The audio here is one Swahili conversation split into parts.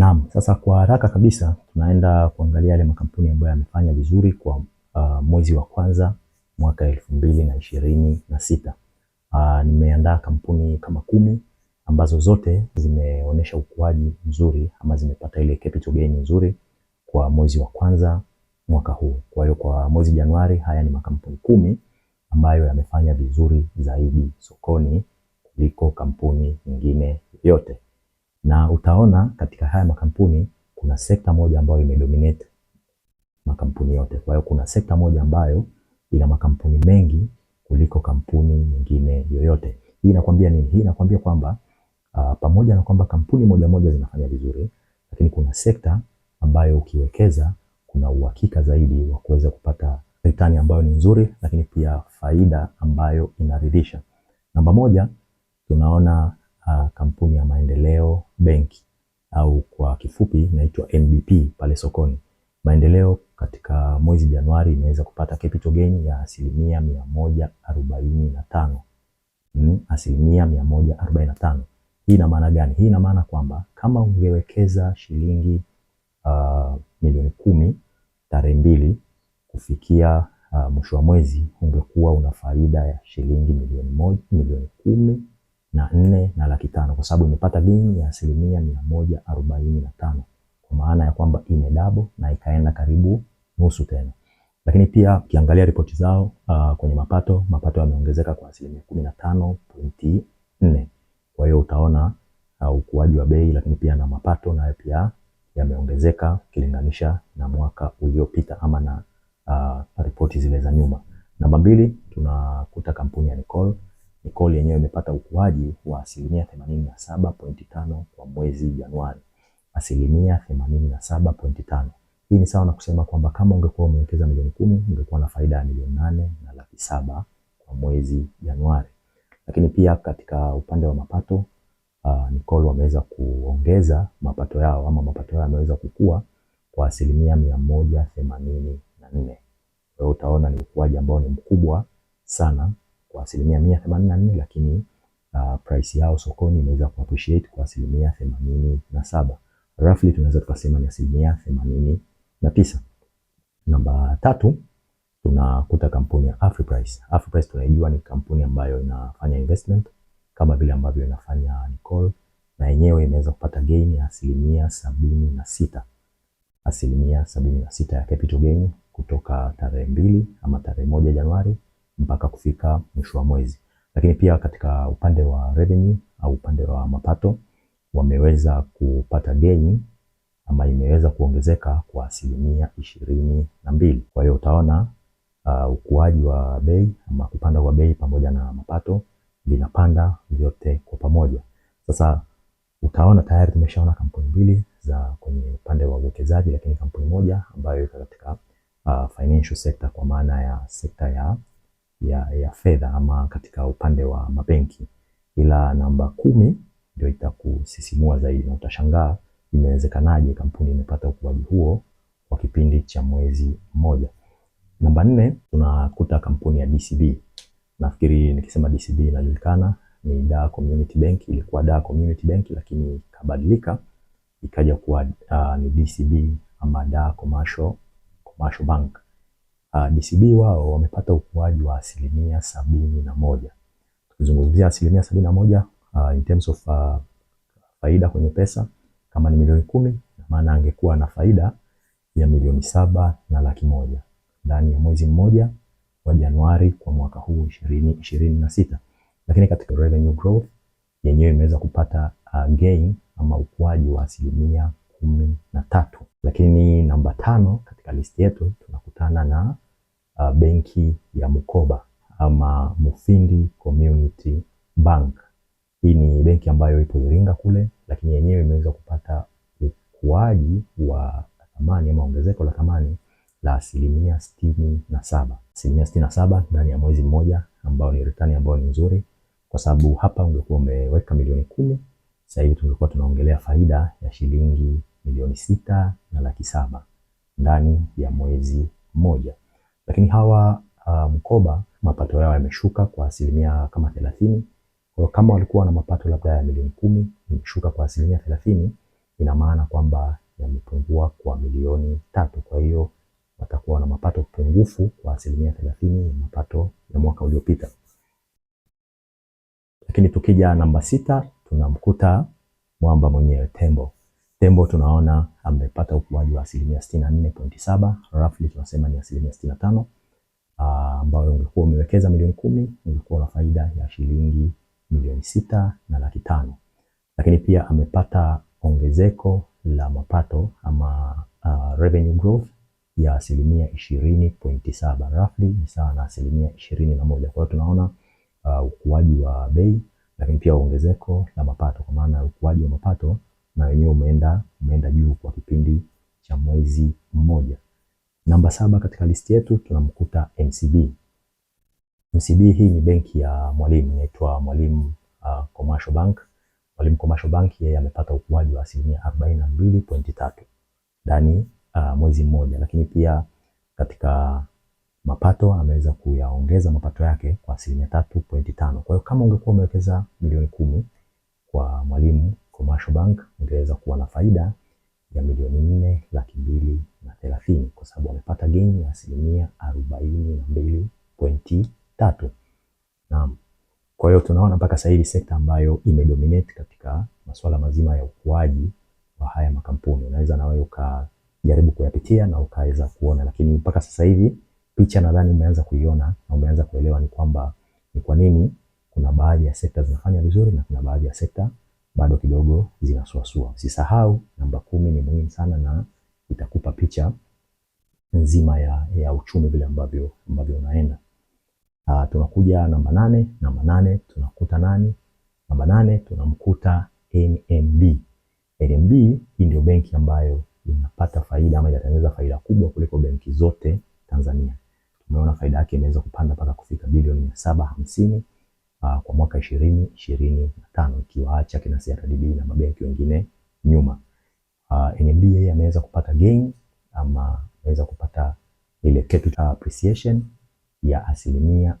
Naam, sasa kwa haraka kabisa tunaenda kuangalia yale makampuni ambayo yamefanya vizuri kwa mwezi wa kwanza mwaka 2026. Nimeandaa kampuni kama 10 ambazo zote zimeonyesha ukuaji mzuri ama zimepata ile capital gain nzuri kwa mwezi wa kwanza mwaka huu. Kwa hiyo kwa mwezi Januari haya ni makampuni 10 ambayo yamefanya vizuri zaidi sokoni kuliko kampuni nyingine yote. Na utaona katika haya makampuni kuna sekta moja ambayo imedominate makampuni yote. Kwa hiyo kuna sekta moja ambayo ina makampuni mengi kuliko kampuni nyingine yoyote. Hii inakwambia nini? Hii inakwambia kwamba pamoja na kwamba kampuni moja moja zinafanya vizuri, lakini kuna sekta ambayo ukiwekeza kuna uhakika zaidi wa kuweza kupata return ambayo ni nzuri, lakini pia faida ambayo inaridhisha. Namba moja tunaona kampuni ya Maendeleo Benki au kwa kifupi inaitwa MBP pale sokoni. Maendeleo katika mwezi Januari imeweza kupata capital gain ya 145%. Asilimia 145. Hii ina maana gani? Hii ina maana kwamba kama ungewekeza shilingi milioni 10 tarehe 2 kufikia mwisho wa mwezi ungekuwa una faida ya shilingi milioni 14 na laki 5 kwa sababu imepata gain ya 145%, kwa maana ya kwamba ime double na ikaenda karibu nusu tena. Lakini pia ukiangalia ripoti zao kwenye mapato yameongezeka kwa 15.4. Kwa hiyo utaona ukuaji wa bei, lakini pia na mapato nayo pia yameongezeka ukilinganisha na mwaka uliopita ama na ripoti zile za nyuma. Namba 2 tunakuta kampuni ya Nicole yenyewe imepata ukuaji wa 87.5 kwa mwezi Januari. 87.5. Hii ni sawa na kusema kwamba kama ungekuwa umewekeza milioni 10 ungekuwa na faida ya milioni 8 na laki 7 kwa mwezi Januari. Lakini pia katika upande wa mapato Nicole wameweza kuongeza mapato yao ama mapato yao yameweza kukua kwa 184. Kwa hiyo utaona ni ukuaji ambao ni mkubwa sana kwa 184, lakini price yao sokoni imeweza kuappreciate kwa 87. Roughly tunaweza tukasema ni 89. Namba 3 tunakuta kampuni ya Afriprice. Afriprice tunaijua ni kampuni ambayo inafanya investment kama vile ambavyo inafanya Nicole, na yenyewe imeweza kupata gain ya 76. 76 ya capital gain kutoka tarehe 2 ama tarehe 1 Januari mpaka kufika mwisho wa mwezi. Lakini pia katika upande wa revenue au upande wa mapato wameweza kupata gain ama imeweza kuongezeka kwa 22. Kwa hiyo utaona ukuaji wa bei ama kupanda kwa bei pamoja na mapato vinapanda vyote kwa pamoja. Sasa utaona tayari tumeshaona kampuni 2 za kwenye upande wa uwekezaji, lakini kampuni moja ambayo iko katika financial sector kwa maana ya sekta ya fedha ama katika upande wa mabenki. Ila namba 10 ndio itakusisimua zaidi na utashangaa imewezekanaje kampuni imepata ukuaji huo kwa kipindi cha mwezi mmoja. Namba 4 tunakuta kampuni ya DCB. Nafikiri nikisema DCB inajulikana, ni Dar Community Bank. Ilikuwa Dar Community Bank lakini ikabadilika ikaja kuwa ni DCB ama Dar Commercial Bank. DCB wao wamepata ukuaji wa 71%. Tukizungumzia 71% in terms of faida kwenye pesa, kama ni milioni 10 maana angekuwa na faida ya milioni 7 na laki 1 ndani ya mwezi mmoja wa Januari kwa mwaka huu 2026. Lakini katika revenue growth yenyewe imeweza kupata gain ama ukuaji wa 13%. Lakini namba 5 katika list yetu tunakutana na benki ya Mkoba ama Mufindi Community Bank. Hii ni benki ambayo ipo Iringa kule, lakini yenyewe imeweza kupata ukuaji wa thamani ama ongezeko la thamani la 67%. 67% ndani ya mwezi mmoja, ambao ni return ambayo ni nzuri, kwa sababu hapa ungekuwa umeweka milioni 10, sasa hivi tungekuwa tunaongelea faida ya shilingi milioni 6 na laki 7 ndani ya mwezi mmoja. Lakini hawa Mkoba mapato yao yameshuka kwa asilimia kama 30. Kwa kama walikuwa na mapato labda ya milioni 10, imeshuka kwa asilimia 30, ina maana kwamba yamepungua kwa milioni 3. Kwa hiyo watakuwa na mapato pungufu kwa 30% ya mapato ya mwaka uliopita. Lakini tukija namba 6 tunamkuta mwamba mwenyewe Tembo. Tembo tunaona amepata ukuaji wa 64.7, roughly tunasema ni 65, ambayo ungekuwa umewekeza milioni 10 ungekuwa na faida ya shilingi milioni 6.5 Lakini pia amepata ongezeko la mapato ama revenue growth ya 20.7, roughly ni sawa na 21. Kwa hiyo tunaona ukuaji wa bei, lakini pia ongezeko la mapato, kwa maana ukuaji wa mapato na wenyewe umeenda juu kwa kipindi cha mwezi mmoja. Namba 7 katika listi yetu tunamkuta MCB. MCB hii ni benki ya Mwalimu, inaitwa Mwalimu Commercial Bank. Mwalimu Commercial Bank yeye amepata ukuaji wa 42.3 ndani mwezi mmoja, lakini pia katika mapato ameweza kuyaongeza mapato yake kwa 3.5. Kwa hiyo kama ungekuwa umewekeza milioni 10 kwa Mwalimu Commercial Bank ungeweza kuwa na faida ya milioni 4,230,000 kwa sababu amepata gain ya 42.3. Naam. Kwa hiyo tunaona mpaka sasa hivi sekta ambayo imedominate katika masuala mazima ya ukuaji wa haya makampuni. Unaweza na wewe ukajaribu kuyapitia na ukaweza kuona, lakini mpaka sasa hivi picha nadhani umeanza kuiona na umeanza kuelewa ni kwamba ni kwa nini kuna baadhi ya sekta zinafanya vizuri na kuna baadhi ya sekta bado kidogo zinasuasua. Usisahau namba 10 ni muhimu sana na itakupa picha nzima ya uchumi vile ambavyo unaenda. Tunakuja namba 8. Namba 8 tunakuta nani? Namba 8 tunamkuta NMB. NMB hii ndio benki ambayo inapata faida ama inatengeneza faida kubwa kuliko benki zote Tanzania. Tumeona faida yake imeweza kupanda mpaka kufika bilioni 750 kwa mwaka 2025, ikiwaacha kina CRDB na mabenki wengine nyuma. NMB yeye ameweza kupata gain ama ameweza kupata ile capital appreciation ya 40%.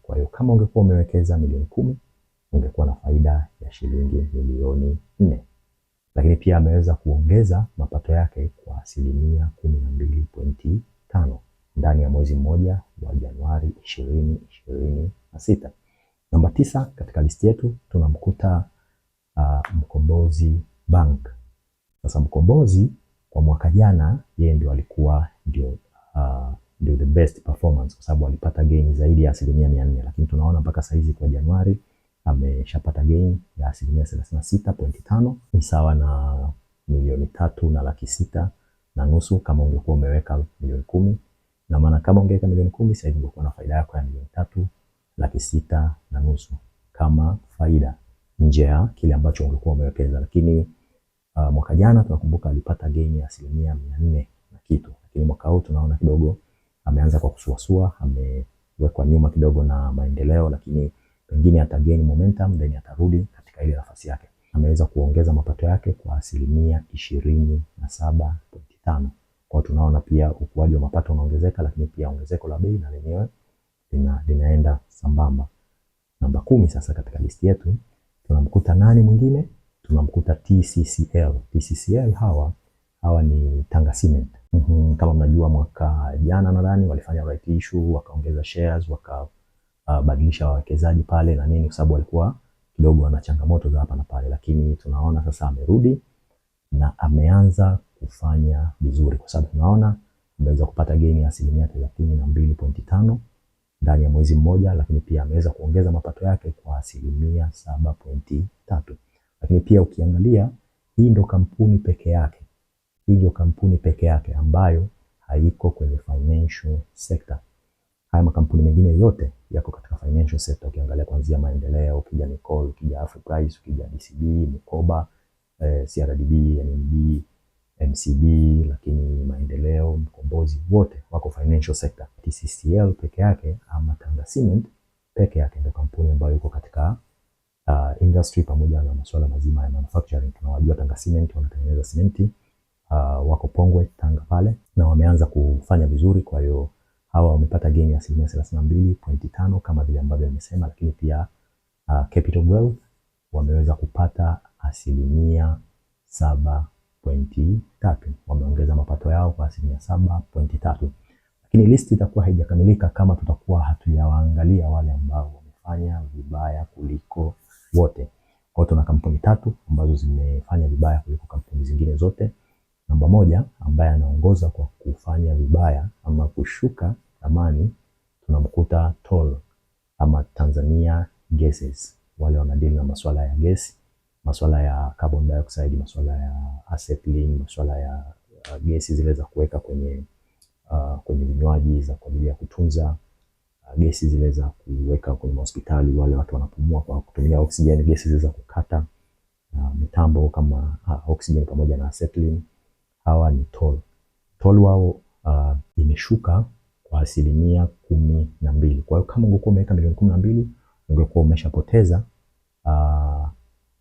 Kwa hiyo kama ungekuwa umewekeza milioni 10 ungekuwa na faida ya shilingi milioni 4. Lakini pia ameweza kuongeza mapato yake kwa 12.5 ndani ya mwezi mmoja wa Januari 2026. Namba 9 katika listi yetu tunamkuta Mkombozi Bank. Sasa Mkombozi kwa mwaka jana yeye ndio alikuwa ndio the best performance kwa sababu alipata gain zaidi ya 400%, lakini tunaona mpaka saizi kwa Januari ameshapata gain ya 36.5, ni sawa na milioni 3.6 kama ungekuwa umeweka milioni 10. Na maana kama ungeweka milioni 10 sasa hivi ungekuwa na faida yako ya milioni 3.6 kama faida nje ya kile ambacho ungekuwa umewekeza. Lakini mwaka jana tunakumbuka alipata gain ya 400 na kitu, lakini mwaka huu tunaona kidogo ameanza kwa kusuasua, amewekwa nyuma kidogo na maendeleo, lakini pengine ata gain momentum then atarudi katika ile nafasi yake. Ameweza kuongeza mapato yake kwa 27.5. Kwa tunaona pia ukuaji wa mapato unaongezeka, lakini pia ongezeko la bei na lenyewe linaenda sambamba. Namba 10 sasa katika listi yetu tunamkuta nani mwingine? Tunamkuta TCCL. TCCL hawa ni Tanga Cement. Kama mnajua mwaka jana nadhani walifanya right issue, wakaongeza shares, wakabadilisha wawekezaji pale na nini, kwa sababu walikuwa kidogo wana changamoto za hapa na pale, lakini tunaona sasa amerudi na ameanza kufanya vizuri, kwa sababu tunaona ameweza kupata gain ya 32.5 ndani ya mwezi mmoja, lakini pia ameweza kuongeza mapato yake kwa 7.3. Lakini pia ukiangalia hii ndio kampuni peke yake. Hii ndio kampuni peke yake ambayo haiko kwenye financial sector. Haya makampuni mengine yote yako katika financial sector. Ukiangalia kuanzia Maendeleo, ukija Nicole, ukija Afriprice, ukija DCB, Mkoba, CRDB, NMB, MCB, lakini Maendeleo, Mkombozi, wote wako financial sector. TCCL peke yake ama Tanga Cement peke yake ndio kampuni ambayo iko katika industry pamoja na masuala mazima ya manufacturing. Tunawajua Tanga Cement wanatengeneza simenti, wako Pongwe Tanga pale na wameanza kufanya vizuri. Kwa hiyo hawa wamepata gain ya 32.5 kama vile ambavyo nimesema, lakini pia Capital Growth wameweza kupata 7.3. Wameongeza mapato yao kwa 7.3. Lakini listi itakuwa haijakamilika kama tutakuwa hatujawaangalia wale ambao wamefanya vibaya kuliko wote. Kwa hiyo tuna kampuni 3 ambazo zimefanya vibaya kuliko kampuni zingine zote. Namba 1 ambaye anaongoza kwa kufanya vibaya ama kushuka thamani, tunamkuta Toll ama Tanzania Gases. Wale wanadili na masuala ya gesi, masuala ya carbon dioxide, masuala ya acetylene, masuala ya gesi zile za kuweka kwenye vinywaji za kwa ajili ya kutunza, gesi zile za kuweka kwenye hospitali, wale watu wanapumua kwa kutumia oxygen, gesi zile za kukata mitambo kama oxygen pamoja na acetylene. Hawa ni Toll. Toll wao imeshuka kwa 12%. Kwa hiyo kama ungekuwa umeweka milioni 12, ungekuwa umeshapoteza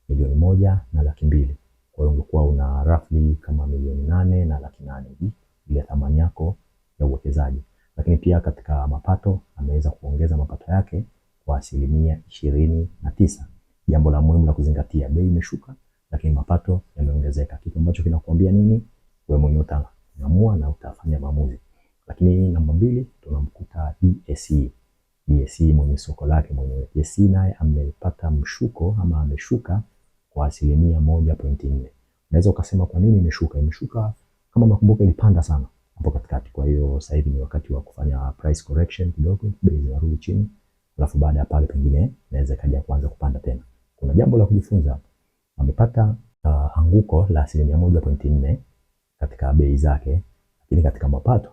milioni 1.2. Kwa hiyo ungekuwa una roughly kama milioni 8.8 hivi ile thamani yako ya uwekezaji. Lakini pia katika mapato ameweza kuongeza mapato yake kwa 29%. Jambo la muhimu la kuzingatia, bei imeshuka lakini mapato yameongezeka. Kitu ambacho kinakuambia nini? Wewe mwenyewe utaamua na utafanya maamuzi. Lakini namba 2 tunamkuta DSE. DSE mwenye soko lake mwenyewe. DSE naye amepata mshuko ama ameshuka kwa 1.4. Unaweza ukasema kwa nini imeshuka? Imeshuka kama unakumbuka ilipanda sana hapo katikati. Kwa hiyo sasa hivi ni wakati wa kufanya price correction kidogo, bei zinarudi chini. Alafu baada ya pale pengine inaweza kaja kuanza kupanda tena. Kuna jambo la kujifunza. Amepata anguko la 1.4 katika bei zake, lakini katika mapato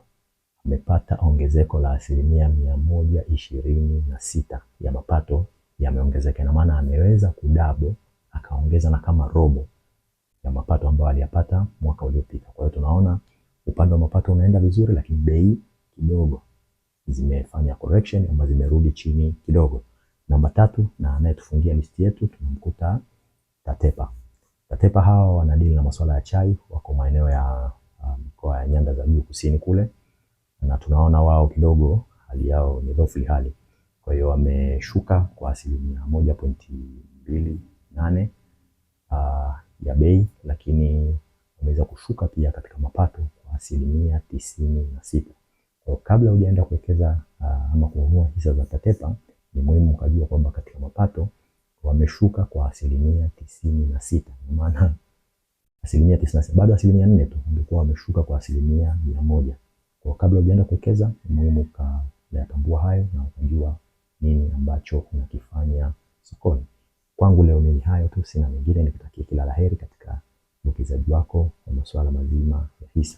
amepata ongezeko la 126 ya mapato yameongezeka. Ina maana ameweza kudouble, akaongeza na kama robo ya mapato ambayo aliyapata mwaka uliopita. Kwa hiyo tunaona upande wa mapato unaenda vizuri, lakini bei kidogo zimefanya correction ama zimerudi chini kidogo. Namba 3 na anayetufungia listi yetu tunamkuta Tatepa. Tatepa hawa wanadili na masuala ya chai, wako maeneo ya mikoa ya nyanda za juu kusini kule, na tunaona wao kidogo hali yao ni dhaifu hali. Kwa hiyo wameshuka kwa 1.28 ya bei, lakini wameweza kushuka pia katika mapato kwa 96. Kwa kabla hujaenda kuwekeza ama kununua hisa za Tatepa, ni muhimu ukajua kwamba katika mapato wameshuka kwa 96. Maana 96 bado 4% tu ungekuwa wameshuka kwa 100%. Kwa kabla hujaenda kuwekeza, ni muhimu kuyatambua hayo na kujua nini ambacho unakifanya sokoni. Kwangu leo ni hayo tu, sina mengine. Nikutakia kila laheri katika uwekezaji wako wa masuala mazima ya hisa.